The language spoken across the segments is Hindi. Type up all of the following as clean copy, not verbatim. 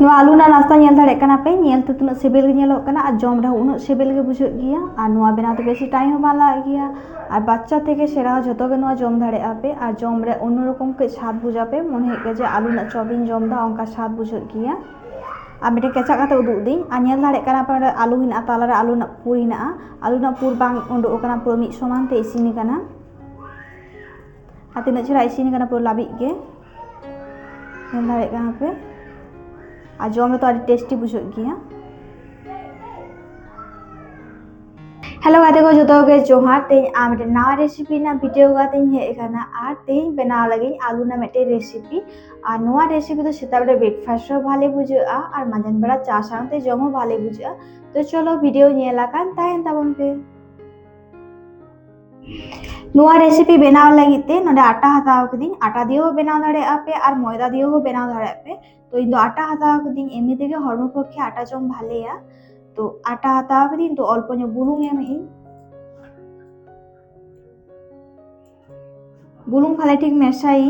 ᱱᱚᱣᱟ ᱟᱞᱩ ᱨᱮᱱᱟᱜ ᱱᱟᱥᱛᱟ ᱧᱮᱞ ᱫᱟᱲᱮᱭᱟᱜ ᱠᱟᱱᱟ ᱯᱮ ᱧᱮᱞᱛᱮ ᱛᱤᱱᱟᱹᱜ ᱥᱤᱵᱤᱞ ᱜᱮ ᱧᱮᱞᱚᱜ ᱠᱟᱱᱟ ᱟᱨ ᱡᱚᱢ ᱨᱮᱦᱚᱸ ᱩᱱᱟᱹᱜ ᱥᱤᱵᱤल ᱜᱮ ᱵᱩᱡᱷᱟᱹᱜ ᱜᱮᱭᱟ ᱟᱨ ᱱᱚᱣᱟ ᱵᱮᱱᱟᱣ ᱛᱮ ᱵᱮᱥᱤ ᱴᱟइम ᱦᱚᱸ ᱵᱟᱝ ᱞᱟᱜᱟᱜ ᱜᱮᱭᱟ ᱟᱨ ᱵᱟচ্চা থেকে সেরা ᱡᱚᱛᱚ ᱜᱮ ᱱᱚᱣᱟ ᱡᱚᱢ ᱫᱟᱲᱮᱭᱟᱜᱼᱟ ᱯᱮ ᱟᱨ ᱡᱚᱢ ᱨᱮ অন্যরকম ᱠᱟᱹᱡ স্বাদ বুঝাবে মনে হয় যে আলু ᱨᱮᱱᱟᱜ ᱪᱚᱯ ᱤᱧ ᱡᱚᱢ ᱫᱟ ᱚᱱᱠᱟ স্বাদ ᱵᱩᱡᱷᱟᱹᱜ ᱜᱮᱭᱟ ᱟᱨ ᱢᱤᱫᱴᱮᱱ ᱠᱮᱪᱟᱜ ᱠᱟᱛᱮ ᱩᱫᱩᱜ ᱫᱤᱧ ᱟᱨ ᱧᱮᱞ ᱫᱟᱲᱮᱭᱟᱜ ᱠᱟᱱᱟ ᱯᱮ ᱟᱞᱩ ᱦᱮᱱᱟᱜᱼᱟ ᱛᱟᱞᱟᱨᱮ ᱟᱞᱩ ᱨᱮᱱᱟᱜ ᱯᱩᱨ ᱦᱮᱱᱟᱜᱼᱟ ᱟᱞᱩ ᱨᱮᱱᱟᱜ ᱯᱩᱨ ᱵᱟᱝ ᱩᱰᱩᱠ ᱟᱠᱟᱱᱟ ᱯᱩᱨᱟᱹ ᱢᱤᱫ ᱥᱚᱢᱟᱱ ᱛᱮ ᱤᱥᱤᱱ ᱟᱠᱟᱱᱟ ᱟᱨ ᱛᱤᱱᱟᱹᱜ ᱪᱮᱦᱨᱟ ᱤᱥᱤᱱ ᱟᱠᱟᱱᱟ ᱯᱩᱨᱟᱹ ᱞᱟᱹᱵᱤᱫ ᱜᱮ ᱧᱮᱞ ᱫᱟᱲᱮᱭᱟᱜ ᱠᱟᱱᱟ ᱯᱮ ᱟᱨ ᱡᱚᱢ ᱨᱮᱫᱚ ᱟᱹᱰᱤ ᱴᱮᱥᱴᱤ ᱵᱩᱡᱷᱟᱹᱜ ᱜᱮᱭᱟ हेलो गाते को जो के जोहार तेज आम नवा रेसिपी ना वीडियो गाते हेकना और तेज बनाव लगे आलू ना मेटे रेसिपी और नवा रेसिपी तो सेता बेला ब्रेकफास्ट भाले बुझा और माजान बेला चा साथे जम भाले बुझा तो चलो वीडियो नेलाकान ताहेन ताबन पे नवा रेसिपी बनाव लगी ते नोडे आटा हताव कदी आटा दियो बनाव दाड़ेया पे और मैदा दियो बनाव दाड़ेया पे तो इन दो आटा हताव कदी एमनी तेगे हरमो पक्षे आटा जम भालेया तो आटा हताव कदी तो अल्प ᱧᱚᱜ बुलुंग एमही बुलुंग भाले ठीक मेशाई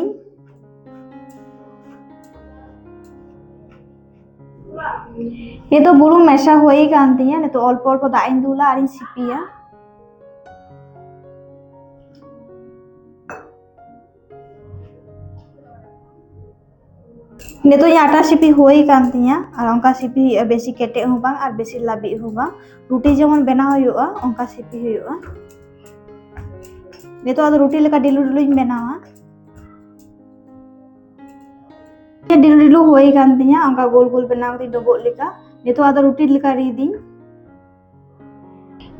ये तो बुलुंग मेशा हो ही कान तिया ने तो अल्प अल्प दाग इन दुला और सिपिया ने तो आटा सिपि हो ही कान तिया और उनका सिपि बेसी केटे हो बांग और बेसी लाबी हो बांग रुटी जेमन बनाव हुआ उनका सिपि हुआ ने तो आदो रुटी लेका डिलु डिलु इन बनावा डिलु डिलु हो ही कान तिया उनका गोल गोल बनाव दी डबो लेका ने तो आदो रुटी लेका रीदी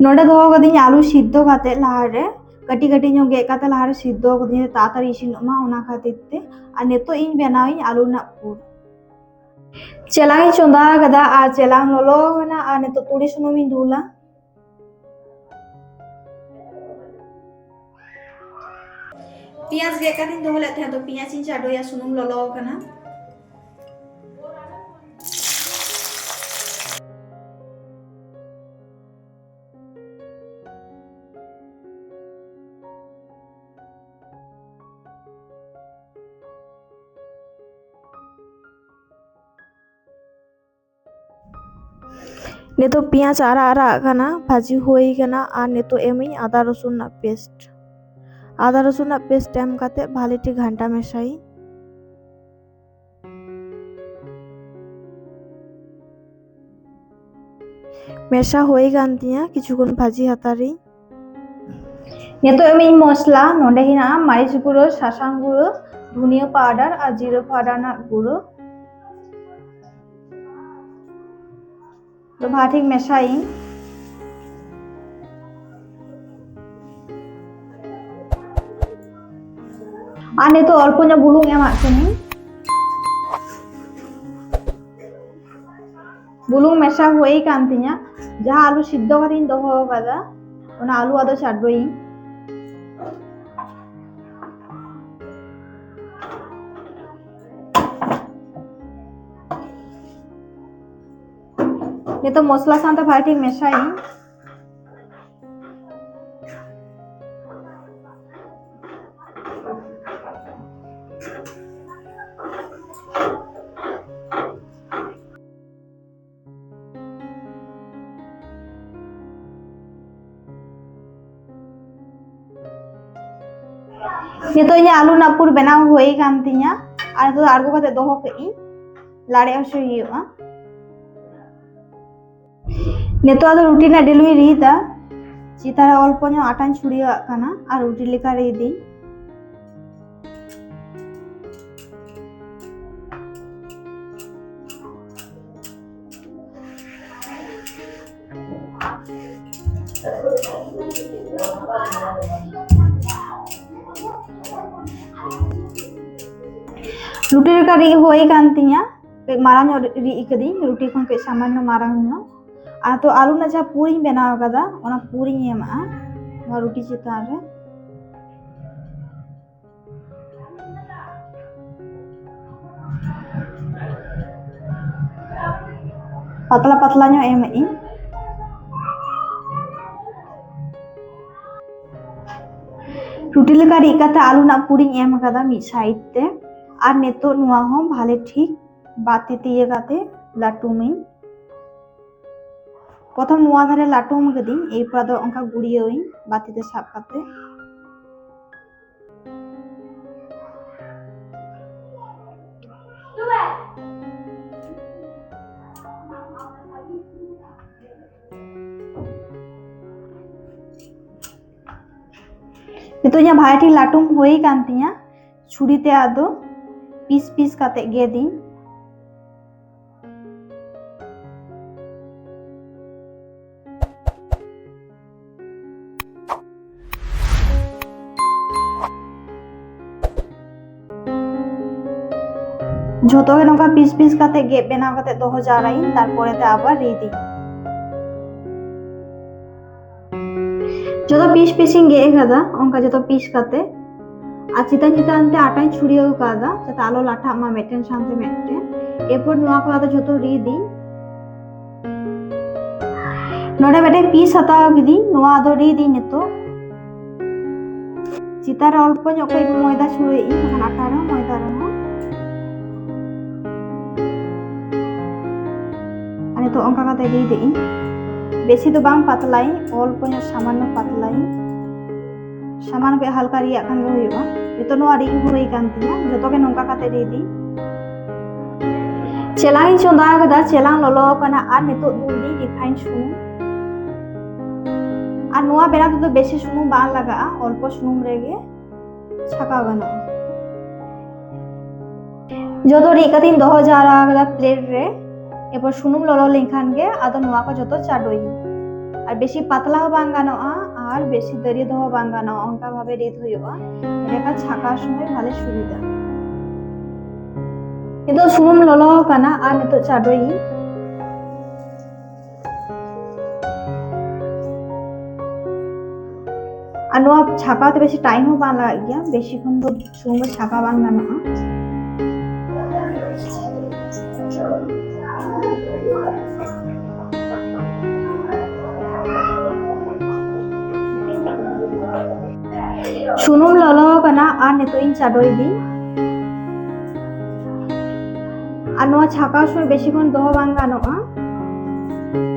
नोडे दो कदी आलू सिद्ध काते लाहारे कटी कटी ᱧᱚᱜ गे काते लाहारे सिद्ध कदी तातारी इसिनोमा ओना खातिर ते और नेतो इन बनावी आलू ना पुर चेलांग चंदा कदा और चेलांग लोलो ना और नेतो तुड़ी सुनुम इन दुला पियाज गे काते दोले थे तो पियाज इन चाडोया सुनुम लोलो कना नेतो पियाज आरा आरा कना भाजी होई कना और नेतो एमी आदा रसुन ना पेस्ट एम काते भाले टी घंटा मेशाई मेशा होई कान तिया किछुगन भाजी हातारी नेतो एमी मसला नोंडे हिना मारिच गुड़ो सासांग गुड़ो धनिया पाउडार और जीरा पाउडार ना गुड़ो तो भाठी मेशाई आने तो अल्प ᱧᱚᱜ बुलुंग एमा कनी बुलुंग मेशा होई कान तिया जहां आलू सिद्ध करिन दोहो कदा ओना आलू आदो चाडोई ये तो मसला साथे भाटी मेशाई ये तो ये आलू ना पुर बनाव होई कान तिया और तो आरगो कते दोहो कई लाड़े हसो हुआ नेतो आदो रुटी ना डिलुई रीदा चितारे अल्प ᱧᱚᱜ आटान छुड़िया काना और रुटी लेका रीदी रुटी लेका री होई कान तिया मारांग री कदी रुटी खन के सामान्य मारांग ᱧᱚᱜ आ तो आलू ना जहाँ पूरी बनाव कदा ओना पूरी एमा और रुटी चितान रे पतला पतला ᱧᱚᱜ एम इ रुटी लेका री काते आलू ना पूरी एम कदा मी साइड ते और नेतो नुआ हो भाले ठीक बाती तिये काते लाटुमी प्रथम नुआ धारे लाटुम कदी एरपर आदो अंका गुड़ियोई बातीते साब काते नितो भाई लाटुम होई कान तिया छुरीते आदो पीस पीस काते गेदी झोतो के नौका पीस पीस काते गे बेना काते दोहो जाराई तारपरे ते आबार रीदी जो पीस पीसिंग गे कदा ओंका जो पीस काते आ चितान चितान ते आटाई छुड़ियो कादा जाते आलो लाठा मा मेटेन शांति मेटेन एरपर नुआ को आदो जो रीदी नोडे बेटे पीस हताव गिदी नुआ आदो रीदी नितो चितार अल्प जोको मयदा छुड़े इ बखान आटा रे मयदा रे तो अंका काते रीदी बेसी तो बांग पातलाई अल्प सामान्य पातलाई सामान के हल्का रिया खान गे हुयुगा नितो नोआ रीगी हुई कान तिया जतो के नोंका काते रीदी चेलांग चोंदा कदा चेलांग ललो कना आर नितो दुली रिफाइन सुनुम आर नोआ बेना तो बेसी सुनुम बांग लगा अल्प सुनुम रेगे छका गानो जतो री कतिन दोहो जारा कदा प्लेट रे एरपर सुनुम ललो लेखान गे आदो नुआ को जतो चाडोई और बेसी पातला हो बांग गानोआ और बेसी दरिया दो बांग गानोआ अंका भावे रीद हुयुआ एटा छाकार समय भाले सुविधा नितो सुनुम ललो काना और नितो चाडोई और नुआ छाकाते बेसी टाइम हो बांग लगा गया बेसी खन दो सुनुम छाका बांग गानोआ सुनुम ललो कना आर नितो इन चाडोई दी आर नोआ छाका समय बेसी खन दोहो बांग गानोआ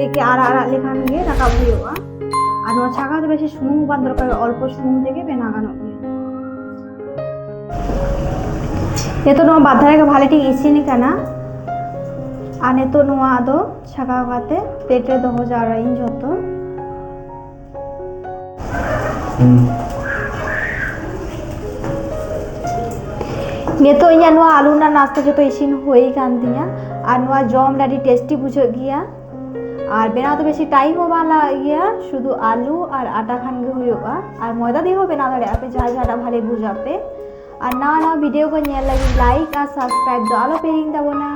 एके आरा लेखान गे राकाब हुयुआ आर नोआ छाका ते बेसी सुनुम बांग दरकार अल्प सुनुम तेगे बेना गानो नितो नोआ बाधारे के भाले ठीक इसिनी काना आर नितो नोआ आदो छाका काते प्लेट रे दोहो जाराई जतो नितो इया नुआ आलू ना नाश्ता जो इसिन होई कान दिया और नुआ जम डाडी टेस्टी बुझो गया और बेना तो बेसी टाइम हो बाला गया शुधु आलू और आटा खान गे हुयुआ और मैदा दिए हो बेना दाड़े आपे जहाँ जहाँ भाले बुझापे और ना वीडियो को नेल लगी लाइक और सब्सक्राइब दो आलो पेरिंग ताबोना।